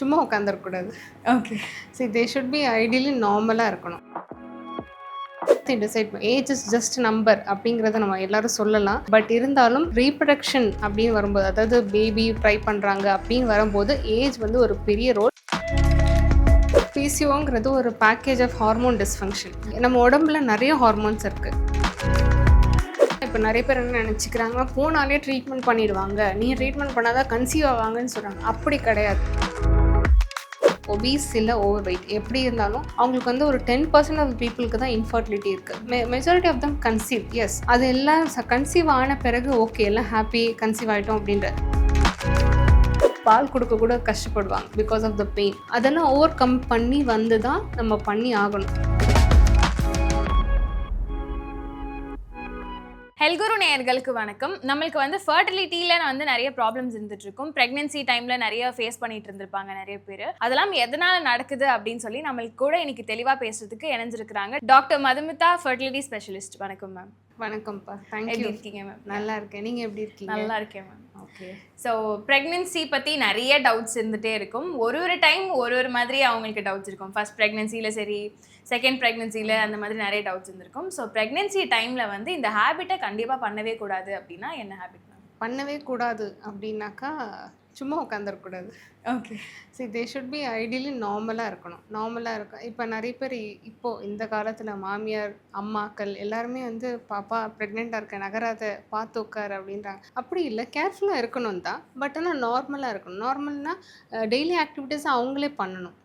சும்மா உட்காந்துருக்கக்கூடாது. Okay. They should be ideally நார்மலாக இருக்கணும். Decide age is just number அப்படிங்கிறத நம்ம எல்லாரும் சொல்லலாம். பட் இருந்தாலும் ரீப்ரொடக்ஷன் அப்படின்னு வரும்போது, அதாவது பேபி ட்ரை பண்ணுறாங்க அப்படின்னு வரும்போது ஏஜ் வந்து ஒரு பெரிய ரோல். பிசிஓங்கிறது ஒரு பேக்கேஜ் ஆஃப் ஹார்மோன் டிஸ்ஃபங்க்ஷன். நம்ம உடம்புல நிறைய ஹார்மோன்ஸ் இருக்குது. இப்போ நிறைய பேர் என்ன நினச்சிக்கிறாங்க, போனாலே ட்ரீட்மெண்ட் பண்ணிடுவாங்க, நீங்கள் ட்ரீட்மெண்ட் பண்ணாதான் கன்சீவ் ஆவாங்கன்னு சொல்கிறாங்க. அப்படி கிடையாது. ஒபீஸ் இல்லை ஓவர் வெயிட் எப்படி இருந்தாலும் அவங்களுக்கு வந்து ஒரு 10% ஆஃப் பீப்புளுக்கு தான் இன்ஃபர்டிலிட்டி இருக்குது. Majority of them conceive. Yes, அது எல்லாம் கன்சீவ் ஆன பிறகு ஓகே எல்லாம் ஹாப்பி கன்சீவ் ஆகிட்டோம் அப்படின்ற பால் கொடுக்க கூட கஷ்டப்படுவாங்க பிகாஸ் ஆஃப் த பெயின். அதெல்லாம் ஓவர் கம் பண்ணி வந்து தான் நம்ம பண்ணி ஆகணும். ஹெல்குரு நேயர்களுக்கு வணக்கம். நம்மளுக்கு வந்து ஃபர்டிலிட்டியில் வந்து நிறைய ப்ராப்ளம்ஸ் இருந்துட்டு இருக்கும். ப்ரெக்னென்சி டைமில் நிறைய ஃபேஸ் பண்ணிட்டு இருந்திருப்பாங்க நிறைய பேர். அதெல்லாம் எதனால் நடக்குது அப்படின்னு சொல்லி நம்மளுக்கு கூட இன்னைக்கு தெளிவாக பேசுறதுக்கு இணைஞ்சிருக்கிறாங்க டாக்டர் மதுமிதா, ஃபர்டிலிட்டி ஸ்பெஷலிஸ்ட். வணக்கம் மேம். வணக்கம்ப்பா. தேங்க்யூ. எப்படி இருக்கீங்க மேம்? நல்லா இருக்கேன். நீங்கள் எப்படி இருக்கீங்க? நல்லா இருக்கேன் மேம். ஓகே. ஸோ ப்ரெக்னென்சி பற்றி நிறைய டவுட்ஸ் இருந்துகிட்டே இருக்கும். ஒரு டைம் ஒரு மாதிரி அவங்களுக்கு டவுட்ஸ் இருக்கும். ஃபர்ஸ்ட் ப்ரெக்னென்சியில் சரி, செகண்ட் ப்ரெக்னென்சியில் அந்த மாதிரி நிறைய டவுட்ஸ் இருந்திருக்கும். ஸோ ப்ரெக்னென்சி டைமில் வந்து இந்த ஹேபிட்டை கண்டிப்பாக பண்ணவே கூடாது அப்படின்னா என்ன ஹேபிட் மேம்? பண்ணவே கூடாது அப்படின்னாக்கா சும்மா உட்காந்துருக்கக்கூடாது. Okay. They should be ideally நார்மலாக இருக்கணும். நார்மலாக இருக்கும். இப்போ நிறைய பேர் இப்போது இந்த காலத்தில் மாமியார் அம்மாக்கள் எல்லாருமே வந்து பாப்பா ப்ரெக்னெண்ட்டாக இருக்க, நகராத, பார்த்து உட்கார் அப்படின்றாங்க. அப்படி இல்லை, கேர்ஃபுல்லாக இருக்கணும் தான். பட் ஆனால் நார்மலாக இருக்கணும். நார்மல்னால் டெய்லி ஆக்டிவிட்டீஸ் அவங்களே பண்ணணும்.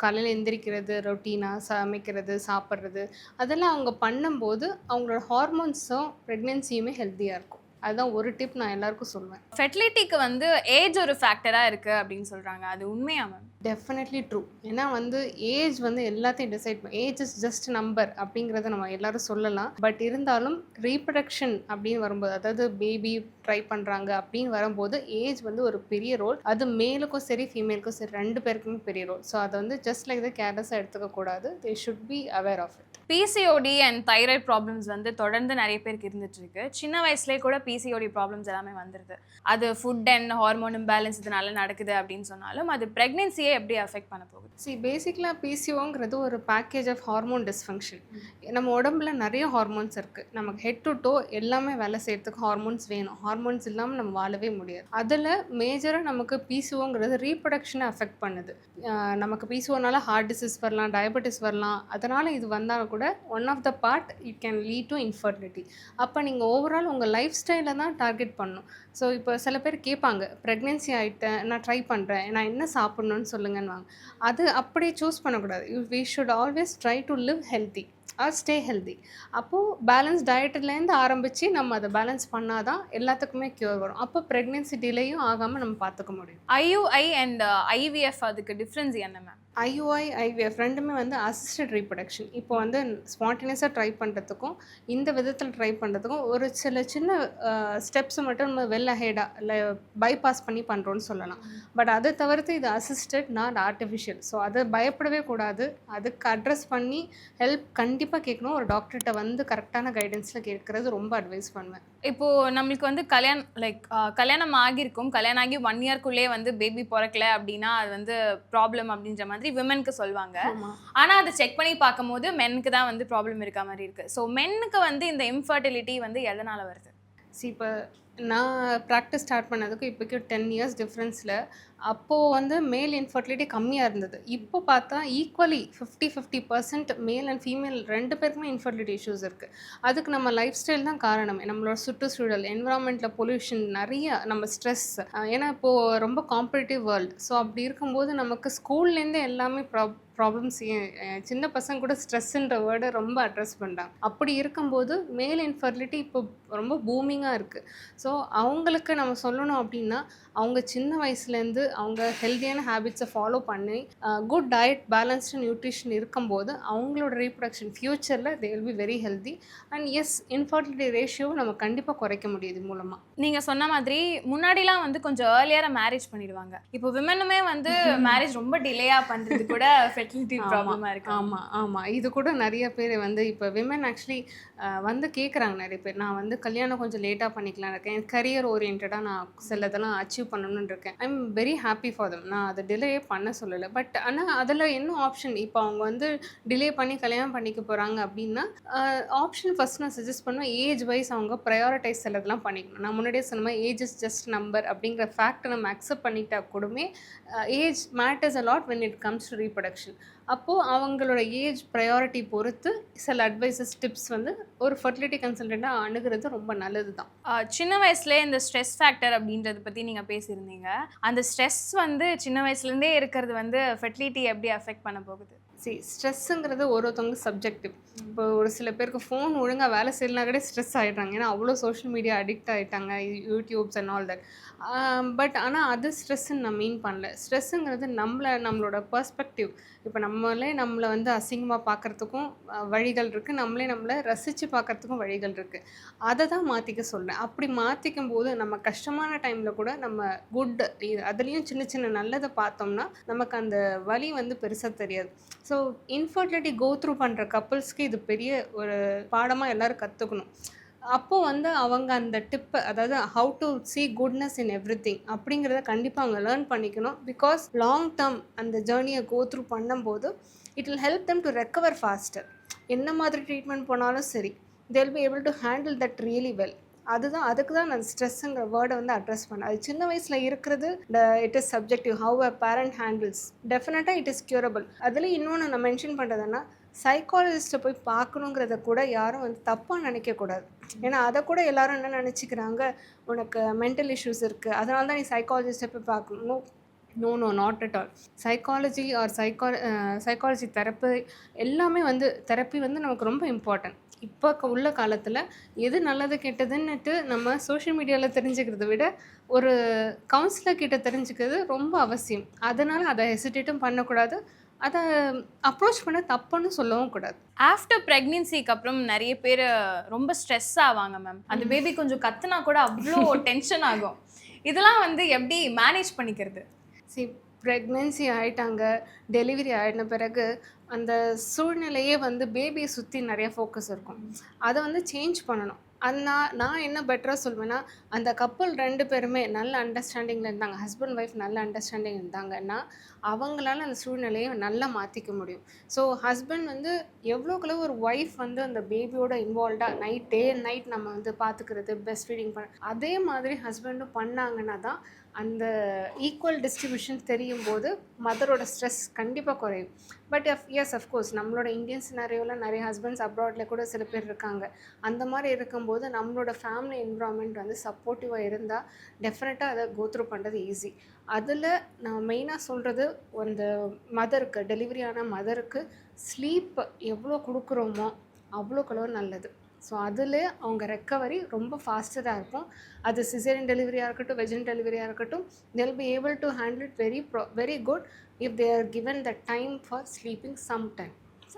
காலையில் எந்திரிக்கிறது, ரொட்டீனாக சமைக்கிறது, சாப்பிட்றது, அதெல்லாம் அவங்க பண்ணும்போது அவங்களோட ஹார்மோன்ஸும் ப்ரெக்னென்சியுமே ஹெல்த்தியாக இருக்கும். அதுதான் ஒரு டிப் நான் எல்லாருக்கும் சொல்லுவேன். ஃபெர்டிலிட்டிக்கு வந்து ஏஜ் ஒரு ஃபேக்டராக இருக்குது அப்படின்னு சொல்கிறாங்க. அது உண்மையா மேம்? Definitely true. ஏன்னா வந்து ஏஜ் வந்து எல்லாத்தையும் டிசைட் பண்ண, ஏஜ் இஸ் ஜஸ்ட் நம்பர் அப்படிங்கிறத நம்ம எல்லாரும் சொல்லலாம். பட் இருந்தாலும் ரீப்ரொடக்ஷன் அப்படின்னு வரும்போது, அதாவது பேபி ட்ரை பண்ணுறாங்க அப்படின்னு வரும்போது ஏஜ் வந்து ஒரு பெரிய ரோல். அது மேலுக்கும் சரி ஃபீமேலுக்கும் சரி ரெண்டு பேருக்குமே பெரிய ரோல். ஸோ அதை வந்து ஜஸ்ட் லைக் கேர்லெஸ்ஸாக எடுத்துக்கக்கூடாது. They should be aware of it. PCOD and thyroid problems வந்து தொடர்ந்து நிறைய பேருக்கு இருந்துட்டு இருக்கு. சின்ன வயசுலேயே கூட பிசிஓடி ப்ராப்ளம்ஸ் எல்லாமே வந்துடுது. அது ஃபுட் அண்ட் ஹார்மோன் இம்பேலன்ஸ் இதனால நடக்குது அப்படின்னு சொன்னாலும் அது ப்ரெக்னென்சியை எப்படி அஃபெக்ட் பண்ண போகுது? பேசிக்கலாக பிசிஓங்கிறது ஒரு பேக்கேஜ் ஆஃப் ஹார்மோன் டிஸ்ஃபங்க்ஷன். நம்ம உடம்புல நிறைய ஹார்மோன்ஸ் இருக்குது. நமக்கு ஹெட் டு டோ எல்லாமே வேலை செய்யறதுக்கு ஹார்மோன்ஸ் வேணும். ஹார்மோன்ஸ் இல்லாமல் நம்ம வாழவே முடியாது. அதில் மேஜராக நமக்கு பிசிஓங்கிறது ரீப்ரொடக்ஷனை அஃபெக்ட் பண்ணுது. நமக்கு பிசிஓனால ஹார்ட் டிசீஸ் வரலாம், டயபெட்டிஸ் வரலாம். அதனால் இது வந்தாலும் கூட one of the part it can lead to infertility. அப்போ நீங்கள் ஓவரால் உங்கள் லைஃப் ஸ்டைலை தான் டார்கெட் பண்ணணும். ஸோ இப்போ சில பேர் கேட்பாங்க, ப்ரெக்னென்சி ஆகிட்டேன், நான் ட்ரை பண்ணுறேன், நான் என்ன சாப்பிட்ணுன்னு சொல்லுங்கன்னு வாங்க. அது அப்படியே சூஸ் பண்ணக்கூடாது. We should always try to live healthy or stay healthy. அப்போது பேலன்ஸ் டயட்லேருந்து ஆரம்பித்து நம்ம அதை பேலன்ஸ் பண்ணால் தான் எல்லாத்துக்குமே க்யூர் வரும். அப்போ ப்ரெக்னென்சி டிலேயும் ஆகாமல் நம்ம பார்த்துக்க முடியும். ஐயுஐ அண்ட் ஐவிஎஃப் அதுக்கு டிஃப்ரென்ஸ் என்ன மேம்? ஐயுஐ, ஐவிஎஃப் ரெண்டுமே வந்து அசிஸ்டட் ரீப்ரொடக்ஷன். இப்போ வந்து ஸ்பான்டேனியஸாக ட்ரை பண்ணுறதுக்கும் இந்த விதத்தில் ட்ரை பண்ணுறதுக்கும் ஒரு சின்ன ஸ்டெப்ஸை மட்டும் நம்ம வெல் அஹெடாக இல்லை பைபாஸ் பண்ணி பண்ணுறோன்னு சொல்லலாம். பட் அதை தவிர்த்து இது அசிஸ்டட், நாட் ஆர்டிஃபிஷியல். ஸோ அதை பயப்படவே கூடாது. அதுக்கு அட்ரஸ் பண்ணி ஹெல்ப் கண்டிப்பாக கேட்கணும். ஒரு டாக்டர்கிட்ட வந்து கரெக்டான கைடன்ஸில் கேட்குறது ரொம்ப அட்வைஸ் பண்ணுவேன். இப்போது நம்மளுக்கு வந்து கல்யாணம் ஆகியிருக்கும், கல்யாணம் ஆகி 1 இயர்க்குள்ளேயே வந்து பேபி பிறக்கல அப்படின்னா அது வந்து ப்ராப்ளம் அப்படின்ற மாதிரி விமென்க்கு சொல்லுவாங்க. ஆனா அதை செக் பண்ணி பார்க்கும்போது மென்னுக்கு தான் வந்து ப்ராப்ளம் இருக்க மாதிரி இருக்கு. ஸோ மென்னுக்கு வந்து இந்த இன்ஃபர்டிலிட்டி வந்து எதனால வருது? இப்போ நான் ப்ராக்டிஸ் ஸ்டார்ட் பண்ணதுக்கும் இப்போக்கு 10 இயர்ஸ் டிஃப்ரென்ஸில் அப்போது வந்து மேல் இன்ஃபர்டிலிட்டி கம்மியாக இருந்தது. இப்போ பார்த்தா ஈக்குவலி 50-50% மேல் அண்ட் ஃபீமேல் ரெண்டு பேருக்குமே இன்ஃபர்டிலிட்டி இஷ்யூஸ் இருக்குது. அதுக்கு நம்ம லைஃப் ஸ்டைல் தான் காரணம். நம்மளோட சுற்றுச்சூழல், என்விரான்மெண்ட்டில் பொல்யூஷன், நிறைய நம்ம ஸ்ட்ரெஸ். ஏன்னா இப்போது ரொம்ப காம்படிட்டிவ் வேர்ல்டு. ஸோ அப்படி இருக்கும்போது நமக்கு ஸ்கூல்லேருந்தே எல்லாமே ப்ராப்ளம்ஸ். சின்ன பசங்க கூட ஸ்ட்ரெஸ்ஸுன்ற வேர்டை ரொம்ப அட்ரஸ் பண்ணுறாங்க. அப்படி இருக்கும்போது மேல் இன்ஃபர்டிலிட்டி இப்போ ரொம்ப பூமிங்காக இருக்குது. ஸோ அவங்களுக்கு நம்ம சொல்லணும் அப்படின்னா அவங்க சின்ன வயசுலேருந்து அவங்க ஹெல்த்தியான ஹேபிட்ஸை ஃபாலோ பண்ணி குட் டயட், பேலன்ஸ்டு நியூட்ரிஷன் இருக்கும்போது அவங்களோட ரீப்ரொடக்ஷன் ஃப்யூச்சரில் they will be very healthy. And yes, infertility ரேஷியோவை நம்ம கண்டிப்பாக குறைக்க முடியுது மூலமாக. நீங்கள் சொன்ன மாதிரி முன்னாடிலாம் வந்து கொஞ்சம் ஏர்லியராக மேரேஜ் பண்ணிடுவாங்க. இப்போ விமனுமே வந்து மேரேஜ் ரொம்ப டிலேயாக பண்ணுறது கூட ஃபெர்டிலிட்டி ப்ராப்ளமாக இருக்குது. ஆமாம். இது கூட நிறைய பேர் வந்து இப்போ விமன் ஆக்சுவலி வந்து கேட்குறாங்க. நிறைய பேர், நான் வந்து கல்யாணம் கொஞ்சம் லேட்டாக பண்ணிக்கலாம் இருக்கேன், என் கரியர் ஓரியன்டாக நான் சிலதெல்லாம் அச்சீவ் பண்ணணும்னு இருக்கேன். I am very happy for them. நான் அதை டிலேயே பண்ண சொல்லலை. பட் ஆனால் அதில் என்ன ஆப்ஷன், இப்போ அவங்க வந்து டிலே பண்ணி கல்யாணம் பண்ணிக்க போகிறாங்க அப்படின்னா ஆப்ஷன் ஃபஸ்ட் நான் சஜஸ்ட் பண்ணுவேன், ஏஜ் வைஸ் அவங்க ப்ரையாரிட்டைஸ் சிலதெல்லாம் பண்ணிக்கணும். நான் முன்னாடியே சொன்ன மாதிரி ஏஜ் இஸ் ஜஸ்ட் நம்பர் அப்படிங்கிற ஃபேக்டை நம்ம அக்செப்ட் பண்ணிட்டா கூடமே age matters a lot when it comes to reproduction. அப்போது அவங்களோட ஏஜ் ப்ரையாரிட்டி பொறுத்து சில அட்வைசஸ் டிப்ஸ் வந்து ஒரு ஃபர்டிலிட்டி கன்சல்டண்ட்டாக அணுகிறது ரொம்ப நல்லது தான். சின்ன வயசுலேயே இந்த ஸ்ட்ரெஸ் ஃபேக்டர் அப்படின்றத பற்றி நீங்கள் பேசியிருந்தீங்க. அந்த ஸ்ட்ரெஸ் வந்து சின்ன வயசுலேருந்தே இருக்கிறது வந்து ஃபெர்டிலிட்டி எப்படி அஃபெக்ட் பண்ண போகுது? ஸ்ட்ரெஸ்ஸுங்கிறது ஒருத்தவங்க சப்ஜெக்டிவ். இப்போ ஒரு சில பேருக்கு ஃபோன் ஒழுங்காக வேலை செய்யலனா கூட ஸ்ட்ரெஸ் ஆகிடுறாங்க. ஏன்னா அவ்வளோ சோஷியல் மீடியா அடிக்ட் ஆகிட்டாங்க, YouTubes and all that. But ஆனால் அது ஸ்ட்ரெஸ்ஸுன்னு நான் மீன் பண்ணல. ஸ்ட்ரெஸ்ஸுங்கிறது நம்மளோட பர்ஸ்பெக்டிவ். இப்போ நம்மளை வந்து அசிங்கமாக பார்க்குறதுக்கும் வழிகள் இருக்குது, நம்மளை ரசித்து பார்க்குறதுக்கும் வழிகள் இருக்குது. அதை தான் மாற்றிக்க சொல்கிறேன். அப்படி மாற்றிக்கும் போது நம்ம கஷ்டமான டைமில் கூட நம்ம அதுலேயும் சின்ன சின்ன நல்லதை பார்த்தோம்னா நமக்கு அந்த வலி வந்து பெருசாக தெரியாது. ஸோ இன்ஃபர்டிலிட்டி கோ த்ரூ பண்ணுற கப்புள்ஸ்க்கு இது பெரிய ஒரு பாடமாக எல்லோரும் கற்றுக்கணும். அப்போது வந்து அவங்க அந்த டிப்பை, அதாவது how to see goodness in everything அப்படிங்கிறத கண்டிப்பாக அவங்க லேர்ன் பண்ணிக்கணும். பிகாஸ் லாங் டேர்ம் அந்த ஜேர்னியை கோ த்ரூ பண்ணும்போது it will help them to recover faster. என்ன மாதிரி ட்ரீட்மெண்ட் போனாலும் சரி, they will be able to handle that really well. அதுக்கு தான் நான் ஸ்ட்ரெஸ்ஸுங்கிற வேர்டை வந்து அட்ரஸ் பண்ணேன். அது சின்ன வயசில் இருக்கிறது it is subjective. How a parent handles டெஃபினட்டாக இட் இஸ் க்யூரபிள். அதில் இன்னொன்று நான் மென்ஷன் பண்ணுறதுன்னா, சைக்காலஜிஸ்ட்டை போய் பார்க்கணுங்கிறத கூட யாரும் வந்து தப்பாக நினைக்கக்கூடாது. ஏன்னா அதை கூட எல்லாரும் என்ன நினச்சிக்கிறாங்க, உனக்கு மென்டல் இஷ்யூஸ் இருக்குது அதனால தான் நீ சைக்காலஜிஸ்ட்டை போய் பார்க்கணும். No not at all. Psychology or psychology எல்லாமே வந்து தெரப்பி வந்து நமக்கு ரொம்ப இம்பார்ட்டன்ட். இப்போ உள்ள காலத்தில் எது நல்லது கெட்டதுன்னுட்டு நம்ம சோஷியல் மீடியாவில் தெரிஞ்சுக்கிறத விட ஒரு கவுன்சிலர் கிட்ட தெரிஞ்சுக்கிறது ரொம்ப அவசியம். அதனால் அதை ஹெசிடேட்டும் பண்ணக்கூடாது, அதை அப்ரோச் பண்ண தப்புன்னு சொல்லவும் கூடாது. ஆஃப்டர் ப்ரெக்னென்சிக்கு அப்புறம் நிறைய பேர் ரொம்ப ஸ்ட்ரெஸ் ஆவாங்க மேம். அந்த பேபி கொஞ்சம் கத்துனா கூட அவ்வளோ டென்ஷன் ஆகும். இதெல்லாம் வந்து எப்படி மேனேஜ் பண்ணிக்கிறது? ப்ரெக்னென்சி ஆகிட்டாங்க, டெலிவரி ஆகின பிறகு அந்த சூழ்நிலையே வந்து பேபியை சுற்றி நிறைய ஃபோக்கஸ் இருக்கும். அதை வந்து சேஞ்ச் பண்ணணும். அது நான் என்ன பெட்டராக சொல்வேன்னா, அந்த கப்புள் 2 பேருமே நல்ல அண்டர்ஸ்டாண்டிங்கில் இருந்தாங்க, ஹஸ்பண்ட் ஒய்ஃப் நல்ல அண்டர்ஸ்டாண்டிங் இருந்தாங்கன்னா அவங்களால அந்த சூழ்நிலையை நல்லா மாற்றிக்க முடியும். ஸோ ஹஸ்பண்ட் வந்து எவ்வளோக்குள்ள ஒரு ஒய்ஃப் வந்து அந்த பேபியோட இன்வால்வ்டாக டே அண்ட் நைட் நம்ம வந்து பார்த்துக்கிறது, பெஸ்ட் ஃபீடிங் அதே மாதிரி ஹஸ்பண்டும் பண்ணாங்கன்னா தான் அந்த ஈக்குவல் டிஸ்ட்ரிபியூஷன் தெரியும் போது மதரோட ஸ்ட்ரெஸ் கண்டிப்பாக குறையும். பட் எஸ் அஃப்கோர்ஸ் நம்மளோட இந்தியன் சினாரியோவில் நிறைய ஹஸ்பண்ட்ஸ் அப்ராடில் கூட சில பேர் இருக்காங்க. அந்த மாதிரி இருக்கும்போது நம்மளோட ஃபேமிலி என்விரான்மெண்ட் வந்து சப்போர்ட்டிவாக இருந்தால் டெஃபினட்டாக அதை கோத்ரூ பண்ணுறது ஈஸி. அதில் நான் மெயினாக சொல்கிறது, அந்த மதருக்கு, டெலிவரி ஆன மதருக்கு ஸ்லீப் எவ்வளோ கொடுக்குறோமோ அவ்வளோக்களோ நல்லது. ஸோ அதில் அவங்க ரெக்கவரி ரொம்ப ஃபாஸ்டராக இருக்கும். அது சிசேரியன் டெலிவரியாக இருக்கட்டும், வெஜினல் டெலிவரியாக இருக்கட்டும், they'll be able to handle it very good if they are given the time for sleeping sometime.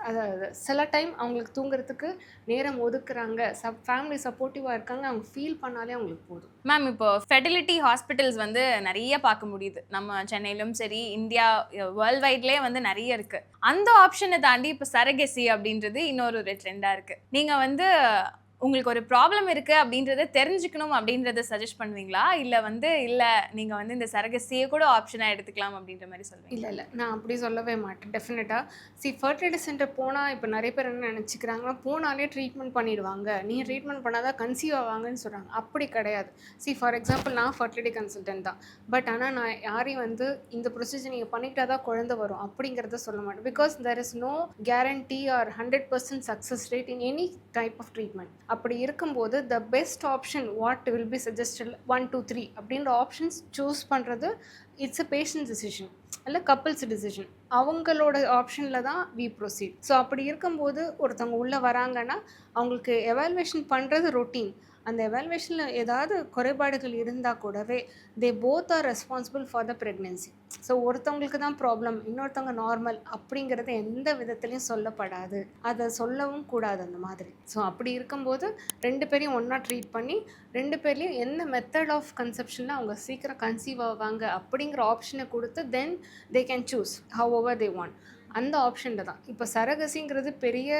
அதாவது சில டைம் அவங்களுக்கு தூங்குறதுக்கு நேரம் ஒதுக்குறாங்க, ஃபேமிலி சப்போர்ட்டிவாக இருக்காங்க, அவங்க ஃபீல் பண்ணாலே அவங்களுக்கு போதும். மேம், இப்போ ஃபெர்டிலிட்டி ஹாஸ்பிட்டல்ஸ் வந்து நிறைய பார்க்க முடியுது. நம்ம சென்னையிலும் சரி, இந்தியா வேர்ல்ட் வைட்லேயே வந்து நிறைய இருக்குது. அந்த ஆப்ஷனை தாண்டி இப்போ சரகசி அப்படின்றது இன்னொரு ட்ரெண்டாக இருக்குது. நீங்கள் வந்து உங்களுக்கு ஒரு ப்ராப்ளம் இருக்குது அப்படின்றத தெரிஞ்சுக்கணும் அப்படின்றத சஜஸ்ட் பண்ணுவீங்களா, இல்லை நீங்கள் வந்து இந்த சரகசியை கூட ஆப்ஷனாக எடுத்துக்கலாம் அப்படின்ற மாதிரி சொல்லுவீங்க? இல்லை நான் அப்படி சொல்லவே மாட்டேன். டெஃபினட்டாக ஃபர்டிலிட்டி சென்டர் போனால் இப்போ நிறைய பேர் என்ன நினச்சிக்கிறாங்கன்னா, போனாலே ட்ரீட்மெண்ட் பண்ணிடுவாங்க, நீ ட்ரீட்மெண்ட் பண்ணாதான் கன்சீவ் ஆவாங்கன்னு சொல்கிறாங்க. அப்படி கிடையாது. ஃபார் எக்ஸாம்பிள் நான் ஃபர்டிலிட்டி கன்சல்டன்ட் தான். பட் ஆனால் நான் யாரையும் வந்து இந்த ப்ரொசீஜர் நீங்கள் பண்ணிக்கிட்டால் தான் குழந்தை வரும் அப்படிங்கிறத சொல்ல மாட்டேன். Because there is no guarantee or 100% success rate in any type of treatment. அப்படி இருக்கும்போது the best option what will be suggested 1 2 3 அப்படின்ற ஆப்ஷன்ஸ் சூஸ் பண்ணுறது இட்ஸ் அ பேஷண்ட் டிசிஷன், இல்லை கப்புள்ஸ் டிசிஷன். அவங்களோட ஆப்ஷனில் தான் வி ப்ரொசீட். ஸோ அப்படி இருக்கும்போது ஒருத்தவங்க உள்ளே வராங்கன்னா அவங்களுக்கு எவாலுவேஷன் பண்ணுறது ரொட்டீன். அந்த எவாலுவேஷனில் ஏதாவது குறைபாடுகள் இருந்தால் கூடவே they both are responsible for the pregnancy. So ஒருத்தவங்களுக்கு தான் ப்ராப்ளம், இன்னொருத்தவங்க நார்மல் அப்படிங்கிறது எந்த விதத்துலையும் சொல்லப்படாது, அதை சொல்லவும் கூடாது அந்த மாதிரி. ஸோ அப்படி இருக்கும்போது 2 பேரையும் ஒன்றா ட்ரீட் பண்ணி 2 பேர்லேயும் என்ன மெத்தட் ஆஃப் கன்செப்ஷனில் அவங்க சீக்கிரம் கன்சீவ் ஆவாங்க அப்படிங்கிற ஆப்ஷனை கொடுத்து then they can choose however they want. அந்த ஆப்ஷனில் தான் இப்போ சரகசிங்கிறது பெரிய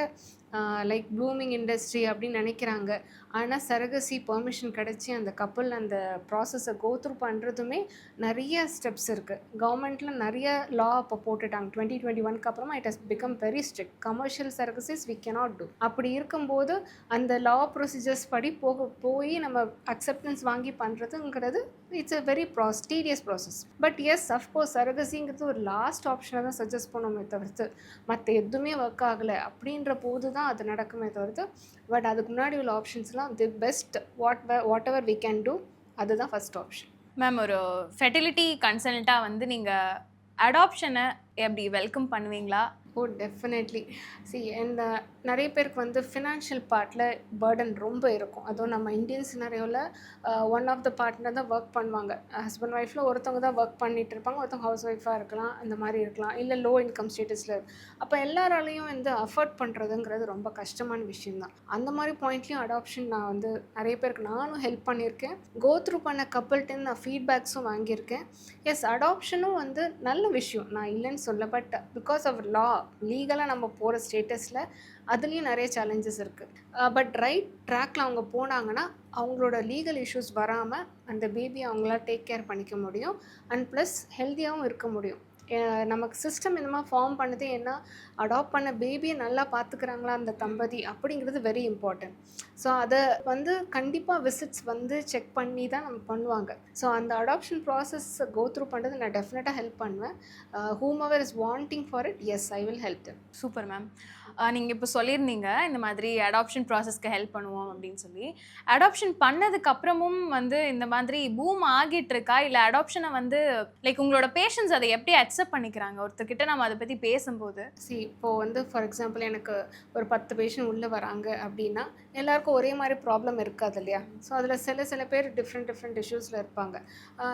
லைக் ப்ளூமிங் இண்டஸ்ட்ரி அப்படின்னு நினைக்கிறாங்க. ஆனால் சரகசி பெர்மிஷன் கிடச்சி அந்த கப்பல் அந்த ப்ராசஸை கோ த்ரூ பண்ணுறதுமே நிறைய ஸ்டெப்ஸ் இருக்குது. கவர்மெண்ட்டில் நிறைய லா இப்போ போட்டுட்டாங்க. 2021க்கு அப்புறமா it has become very strict. Commercial services we cannot do. அப்படி இருக்கும்போது அந்த லா ப்ரொசீஜர்ஸ் படி போய் நம்ம அக்செப்டன்ஸ் வாங்கி பண்ணுறதுங்கிறது it's a very tedious process. But yes of course சரகசிங்கிறது ஒரு லாஸ்ட் ஆப்ஷனை தான் சஜஸ்ட் பண்ணுமே தவிர்த்து மற்ற எதுவுமே ஒர்க் ஆகலை அப்படின்ற போது தான் அது நடக்குமே தவிர்த்து, பட் அதுக்கு முன்னாடி உள்ள ஆப்ஷன்ஸ்லாம் the best whatever we can do, அதுதான் ஃபர்ஸ்ட் ஆப்ஷன். மேம், ஒரு ஃபெர்டிலிட்டி கன்சல்ட்டாக வந்து நீங்கள் அடாப்ஷனை எப்படி வெல்கம் பண்ணுவீங்களா? Oh definitely. இந்த நிறைய பேருக்கு வந்து ஃபினான்ஷியல் பார்ட்டில் பேர்டன் ரொம்ப இருக்கும். அதுவும் நம்ம இந்தியன் சினாரியோவில் ஒன் ஆஃப் த பார்ட்னர் தான் ஒர்க் பண்ணுவாங்க. ஹஸ்பண்ட் ஒய்ஃபில் ஒருத்தவங்க தான் ஒர்க் பண்ணிகிட்டு இருப்பாங்க, ஒருத்தவங்க ஹவுஸ் ஒய்ஃபாக இருக்கலாம், அந்த மாதிரி இருக்கலாம், இல்லை லோ இன்கம் ஸ்டேட்டஸில். அப்போ எல்லாராலையும் வந்து அஃபோர்ட் பண்ணுறதுங்கிறது ரொம்ப கஷ்டமான விஷயம்தான். அந்த மாதிரி பாயிண்ட்லேயும் அடாப்ஷன் நான் வந்து நிறைய பேருக்கு நானும் ஹெல்ப் பண்ணியிருக்கேன். கோ த்ரூ பண்ண கப்பல்கிட்ட நான் ஃபீட்பேக்ஸும் வாங்கியிருக்கேன். எஸ், அடாப்ஷனும் வந்து நல்ல விஷயம், நான் இல்லைன்னு சொல்ல. பட் பிகாஸ் ஆஃப் லா லீகலாக நம்ம போகிற ஸ்டேட்டஸில் அதுலேயும் நிறைய சேலஞ்சஸ் இருக்குது. பட் ரைட் ட்ராக்கில் அவங்க போனாங்கன்னா அவங்களோட லீகல் இஷ்யூஸ் வராமல் அந்த பேபி அவங்களால டேக் கேர் பண்ணிக்க முடியும். அண்ட் ப்ளஸ் ஹெல்த்தியாகவும் இருக்க முடியும். நமக்கு சிஸ்டம் இந்த மாதிரி ஃபார்ம் பண்ணுது. ஏன்னா அடாப்ட் பண்ண பேபியை நல்லா பார்த்துக்கிறாங்களா அந்த தம்பதி அப்படிங்கிறது வெரி இம்பார்ட்டன்ட். ஸோ அதை வந்து கண்டிப்பாக விசிட்ஸ் வந்து செக் பண்ணி தான் நம்ம பண்ணுவாங்க. ஸோ அந்த அடாப்ஷன் ப்ராசஸ் கோ த்ரூ பண்ணுறது நான் டெஃபினட்டாக ஹெல்ப் பண்ணுவேன். whomever is wanting for it, yes, I will help them. Super ma'am. நீங்கள் இப்போ சொல்லியிருந்தீங்க இந்த மாதிரி அடாப்ஷன் ப்ராசஸ்க்கு ஹெல்ப் பண்ணுவோம் அப்படின்னு சொல்லி. அடாப்ஷன் பண்ணதுக்கு அப்புறமும் வந்து இந்த மாதிரி பூம் ஆகிட்டு இருக்கா, இல்லை அடாப்ஷனை வந்து லைக் உங்களோட பேஷண்ட்ஸ் அதை எப்படி அக்செப்ட் பண்ணிக்கிறாங்க ஒருத்தர்கிட்ட நம்ம அதை பற்றி பேசும்போது? இப்போது வந்து ஃபார் எக்ஸாம்பிள் எனக்கு ஒரு 10 பேஷண்ட் உள்ளே வராங்க அப்படின்னா எல்லாருக்கும் ஒரே மாதிரி ப்ராப்ளம் இருக்காது இல்லையா? ஸோ அதில் சில பேர் டிஃப்ரெண்ட் இஷ்யூஸில் இருப்பாங்க.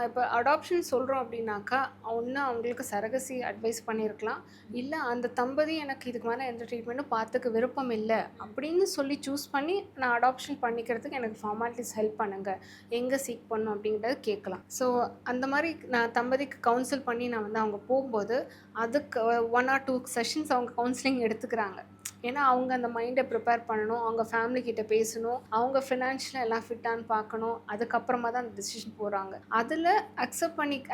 இப்போ அடாப்ஷன் சொல்கிறோம் அப்படின்னாக்கா ஒன்று அவங்களுக்கு சரகசி அட்வைஸ் பண்ணியிருக்கலாம், இல்லை அந்த தம்பதி எனக்கு இதுக்கு மேலே எந்த ட்ரீட்மெண்ட்டும் பார்த்துக்க விருப்பம் இல்லை அப்படின்னு சொல்லி சூஸ் பண்ணி நான் அடாப்ஷன் பண்ணிக்கிறதுக்கு எனக்கு ஃபார்மாலிட்டிஸ் ஹெல்ப் பண்ணுங்கள், எங்கே சீக் பண்ணணும் அப்படிங்கிறத கேட்கலாம். ஸோ அந்த மாதிரி நான் தம்பதிக்கு கவுன்சில் பண்ணி நான் வந்து அவங்க போகும்போது அதுக்கு 1 or 2 செஷன்ஸ் அவங்க கவுன்சிலிங் எடுத்துக்கிறாங்க. ஏன்னா அவங்க அந்த மைண்டை ப்ரிப்பேர் பண்ணணும், அவங்க ஃபேமிலி கிட்ட பேசணும், அவங்க ஃபினான்ஷியலாக எல்லாம் ஃபிட்டான்னு பார்க்கணும், அதுக்கப்புறமா தான் அந்த டிசிஷன் போகிறாங்க. அதில்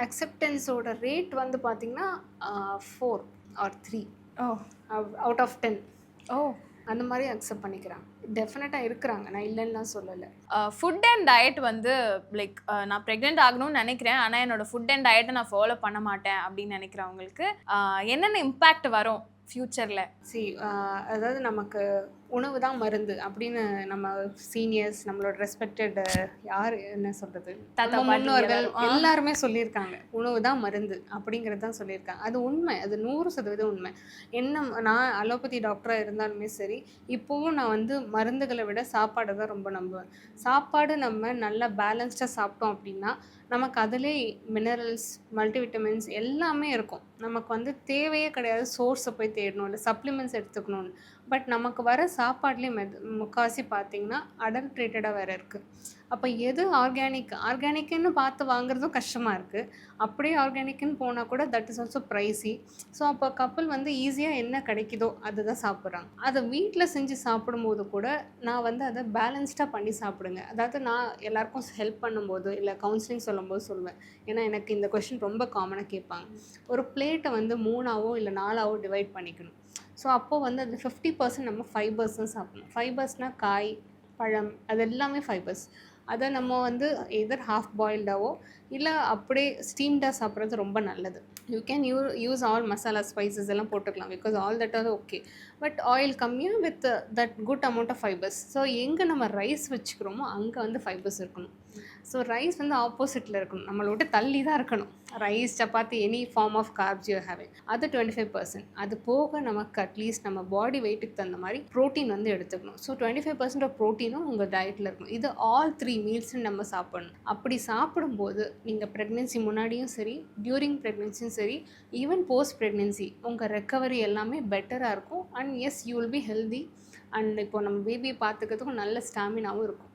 அக்செப்டன்ஸோட ரேட் வந்து பார்த்திங்கன்னா 4 or 3 அவுட் ஆஃப் 10 அந்த மாதிரி அக்செப்ட் பண்ணிக்கிறாங்க. டெஃபினட்டாக இருக்கிறாங்க, நான் இல்லைன்னா சொல்லலை. ஃபுட் அண்ட் டயட் வந்து லைக் நான் ப்ரெக்னென்ட் ஆகணும்னு நினைக்கிறேன், ஆனால் என்னோட ஃபுட் அண்ட் டயட்டை நான் ஃபாலோ பண்ண மாட்டேன் அப்படின்னு நினைக்கிறவங்களுக்கு என்னென்ன இம்பேக்ட் வரும் ஃப்யூச்சரில்? அதாவது நமக்கு உணவு தான் மருந்து அப்படின்னு நம்ம சீனியர்ஸ், நம்மளோட ரெஸ்பெக்டட் யார் என்ன சொல்கிறது, முன்னோர்கள் எல்லாருமே சொல்லியிருக்காங்க, உணவு தான் மருந்து அப்படிங்கிறது தான் சொல்லியிருக்காங்க. அது உண்மை, அது 100% உண்மை. என்ன நான் அலோபதி டாக்டராக இருந்தாலுமே சரி, இப்போவும் நான் வந்து மருந்துகளை விட சாப்பாடை தான் ரொம்ப நம்புவேன். சாப்பாடு நம்ம நல்லா பேலன்ஸ்டாக சாப்பிட்டோம் அப்படின்னா நமக்கு அதிலே மினரல்ஸ், மல்டிவிட்டமின்ஸ் எல்லாமே இருக்கும். நமக்கு வந்து தேவையே கிடையாது சோர்ஸை போய் தேடணும், இல்லை சப்ளிமெண்ட்ஸ் எடுத்துக்கணும்னு. பட் நமக்கு வர சாப்பாட்லேயும் முக்கால்வாசி பார்த்திங்கன்னா அடல்ட்ரேட்டடாக வேறு இருக்குது. அப்போ எது ஆர்கானிக்குன்னு பார்த்து வாங்குறதும் கஷ்டமாக இருக்குது. அப்படியே ஆர்கானிக்குன்னு போனால் கூட that is also pricey. So அப்போ கப்பல் வந்து ஈஸியாக என்ன கிடைக்குதோ அதுதான் சாப்பிட்றாங்க. அதை வீட்டில் செஞ்சு சாப்பிடும்போது கூட நான் வந்து அதை பேலன்ஸ்டாக பண்ணி சாப்பிடுங்க. அதாவது நான் எல்லாருக்கும் ஹெல்ப் பண்ணும்போது இல்லை கவுன்சிலிங் சொல்லும்போது சொல்லுவேன். ஏன்னா எனக்கு இந்த கொஷின் ரொம்ப காமனாக கேட்பாங்க. ஒரு பிளேட்டை வந்து 3ஆவோ இல்லை 4ஆவோ டிவைட் பண்ணிக்கணும். ஸோ அப்போது வந்து அது 50% நம்ம ஃபைபர்ஸ் தான் சாப்பிடணும். ஃபைபர்ஸ்னால் காய், பழம், அது எல்லாமே ஃபைபர்ஸ். அதை நம்ம வந்து எதர் ஹாஃப் பாயில்டாவோ இல்லை அப்படியே ஸ்டீம்டாக சாப்பிட்றது ரொம்ப நல்லது. You can use all masala spices எல்லாம் போட்டுக்கலாம், because all that are okay. But oil கம்மியாக with that good amount of fibres. So எங்கே நம்ம ரைஸ் வச்சுக்கிறோமோ அங்கே வந்து ஃபைபர்ஸ் இருக்கணும். ஸோ ரைஸ் வந்து ஆப்போசிட்டில் இருக்கணும், நம்மளை விட்டு தள்ளி தான் இருக்கணும். Rice, chapati, any form of carbs you having, அது 25%. அது போக நமக்கு அட்லீஸ்ட் நம்ம பாடி வெயிட்டுக்கு தகுந்த மாதிரி ப்ரோட்டீன் வந்து எடுத்துக்கணும். ஸோ 25% ஆஃப் ப்ரோட்டீனும் உங்கள் டயட்டில் இருக்கணும். இது ஆல் 3 மீல்ஸும் நம்ம சாப்பிடணும். அப்படி சாப்பிடும்போது நீங்கள் ப்ரெக்னென்சி முன்னாடியும் சரி, டியூரிங் ப்ரெக்னென்சியும் சரி, ஈவன் போஸ்ட் ப்ரெக்னென்சி உங்கள் ரெக்கவரி எல்லாமே பெட்டராக இருக்கும். And yes, you will be healthy. And இப்போ நம்ம பேபியை பார்த்துக்கிறதுக்கும் நல்ல ஸ்டாமினாவும் இருக்கும்.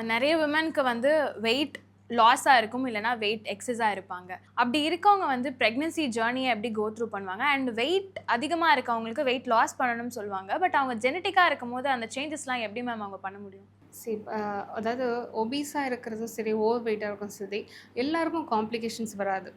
நிறைய விமனுக்கு வந்து வெயிட் லாஸாக இருக்கும், இல்லைனா வெயிட் எக்ஸஸாக இருப்பாங்க. அப்படி இருக்கவங்க வந்து ப்ரெக்னன்சி ஜேர்னியை எப்படி கோ த்ரூ பண்ணுவாங்க? அண்ட் வெயிட் அதிகமாக இருக்கவங்களுக்கு வெயிட் லாஸ் பண்ணணும்னு சொல்லுவாங்க. பட் அவங்க ஜெனட்டிக்காக இருக்கும்போது அந்த சேஞ்சஸ்லாம் எப்படி மேம் அவங்க பண்ண முடியும்? சரி, அதாவது ஒபீஸாக இருக்கிறதும் சரி, ஓவர் வெயிட்டாக இருக்கும் சரி, எல்லாருக்கும் காம்ப்ளிகேஷன்ஸ் வராது.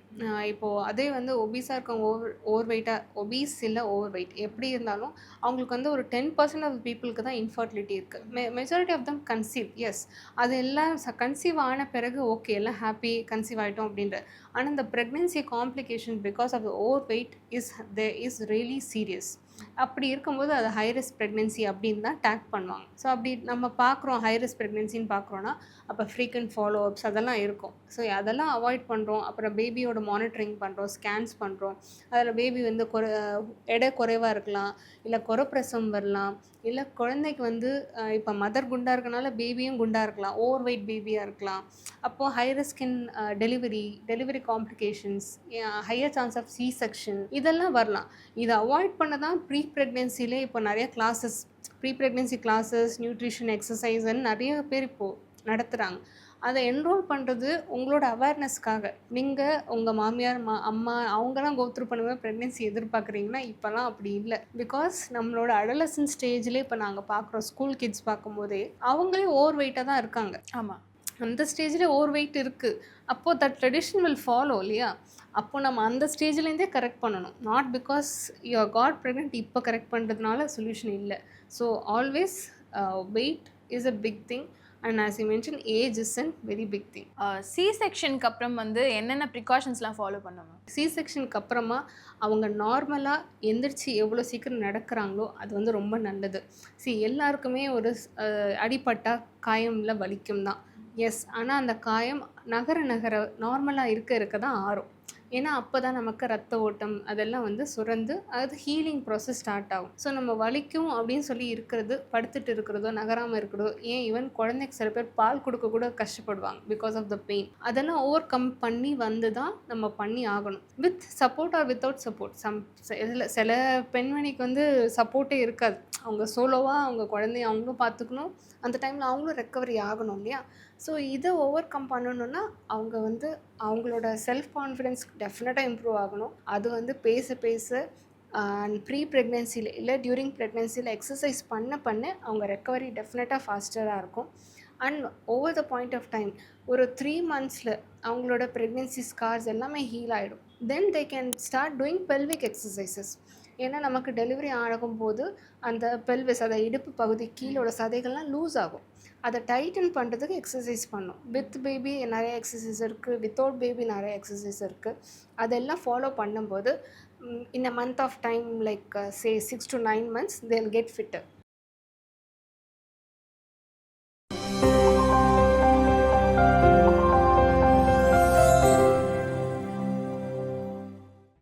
இப்போது அதே வந்து ஒபீஸாக இருக்கவங்க ஓவர் வெயிட்டாக ஒபீஸ் இல்லை ஓவர் வெயிட் எப்படி இருந்தாலும் அவங்களுக்கு வந்து ஒரு 10% ஆஃப் பீப்புளுக்கு தான் இன்ஃபர்டிலிட்டி இருக்குது. Majority of them conceive, yes. அது எல்லாம் கன்சீவ் ஆன பிறகு ஓகே, எல்லாம் ஹாப்பி கன்சீவ் ஆகிட்டோம் அப்படின்ற. ஆனால் இந்த pregnancy complication because of over weight is really serious. அப்படி இருக்கும்போது அது ஹை ரிஸ்க் ப்ரெக்னென்சி அப்படின்னு தான் டேக் பண்ணுவாங்க. ஸோ அப்படி நம்ம பார்க்குறோம் ஹை ரிஸ்க் ப்ரெக்னென்சின்னு பார்க்குறோன்னா அப்போ ஃப்ரீக்வெண்ட் ஃபாலோ அப்ஸ் அதெல்லாம் இருக்கும். ஸோ அதெல்லாம் அவாய்ட் பண்ணுறோம். அப்புறம் பேபியோட மானிட்டரிங் பண்ணுறோம், ஸ்கேன்ஸ் பண்ணுறோம். அதில் பேபி வந்து எடை குறைவாக இருக்கலாம், இல்லை குறப்பிரசவம் வரலாம், இல்லை குழந்தைக்கு வந்து இப்போ மதர் குண்டாக இருக்கனால பேபியும் குண்டாக இருக்கலாம், ஓவர் வெயிட் பேபியாக இருக்கலாம். அப்போது high risk in delivery complications, higher chance of C section இதெல்லாம் வரலாம். இதை அவாய்ட் பண்ண தான் ப்ரீ ப்ரெக்னென்சிலே இப்போ நிறைய classes, pre pregnancy classes, nutrition எக்ஸசைஸ்ன்னு நிறைய பேர் இப்போது நடத்துகிறாங்க. அதை என்ரோல் பண்ணுறது உங்களோட அவேர்னஸ்க்காக. நீங்கள் உங்கள் மாமியார் அம்மா அவங்களாம் கோத்ரூ பண்ணும்போது ப்ரெக்னென்சி எதிர்பார்க்குறீங்கன்னா இப்போலாம் அப்படி இல்லை. பிகாஸ் நம்மளோட அடலசன்ட் ஸ்டேஜ்லேயே இப்போ நாங்கள் பார்க்குறோம், ஸ்கூல் கிட்ஸ் பார்க்கும்போதே அவங்களே ஓவர் வெயிட்டாக தான் இருக்காங்க. ஆமாம், அந்த ஸ்டேஜில் ஓவர் வெயிட் இருக்குது. அப்போது தட் ட்ரெடிஷன் வில் ஃபாலோ இல்லையா? அப்போ நம்ம அந்த ஸ்டேஜ்லேருந்தே கரெக்ட் பண்ணணும். Not because you're got pregnant இப்போ கரெக்ட் பண்ணுறதுனால சொல்யூஷன் இல்லை. So always weight is a big thing and as you mention age is an very big thing. C செக்ஷனுக்கு அப்புறம் வந்து என்னென்ன ப்ரிகாஷன்ஸ்லாம் ஃபாலோ பண்ணுவாங்க? சி செக்ஷனுக்கு அப்புறமா அவங்க நார்மலாக எந்திரிச்சு எவ்வளோ சீக்கிரம் நடக்கிறாங்களோ அது வந்து ரொம்ப நல்லது. எல்லாருக்குமே ஒரு அடிப்பட்டால் காயமில் வலிக்கும் தான், எஸ். ஆனால் அந்த காயம் நகர நார்மலாக இருக்க தான் ஆறும். ஏன்னா அப்போ தான் நமக்கு ரத்த ஓட்டம் அதெல்லாம் வந்து சுரந்து அது ஹீலிங் ப்ராசஸ் ஸ்டார்ட் ஆகும். ஸோ நம்ம வலிக்கும் அப்படின்னு சொல்லி இருக்கிறது, படுத்துட்டு இருக்கிறதோ நகராமல் இருக்கிறதோ, ஏன் ஈவன் குழந்தைக்கு சில பேர் பால் கொடுக்க கூட கஷ்டப்படுவாங்க பிகாஸ் ஆஃப் த பெயின். அதெல்லாம் ஓவர் கம் பண்ணி வந்து தான் நம்ம பண்ணி ஆகணும். With support or without support. சில பெண்மணிக்கு வந்து சப்போர்ட்டே இருக்காது. அவங்க சோலோவாக அவங்க குழந்தைய அவங்களும் பார்த்துக்கணும், அந்த டைமில் அவங்களும் ரெக்கவரி ஆகணும் இல்லையா? ஸோ இதை ஓவர் கம் பண்ணணுன்னா அவங்க வந்து அவங்களோட செல்ஃப் கான்ஃபிடென்ஸ் டெஃபினட்டாக இம்ப்ரூவ் ஆகணும். அது வந்து பேச அண்ட் ப்ரீ ப்ரெக்னென்சியில் இல்லை டியூரிங் ப்ரெக்னென்சியில் எக்ஸசைஸ் பண்ண அவங்க ரெக்கவரி டெஃபினட்டாக ஃபாஸ்டராக இருக்கும். And over the point of time ஒரு 3 monthஸில் அவங்களோட ப்ரெக்னென்சி ஸ்கார்ஸ் எல்லாமே ஹீல் ஆகிடும். Then they can start doing pelvic exercises. ஏன்னா நமக்கு டெலிவரி ஆகும்போது அந்த பெல்விஸ், அதை இடுப்பு பகுதி கீழோட சதைகள்லாம் லூஸ் ஆகும். அதை டைட்டன் பண்ணுறதுக்கு எக்ஸசைஸ் பண்ணும். வித் பேபி நிறைய எக்ஸசைஸ் இருக்குது, வித்தவுட் பேபி நிறைய எக்ஸசைஸ் இருக்குது. அதெல்லாம் ஃபாலோ பண்ணும்போது in a month of time like say 6 to 9 months they'll get fitter.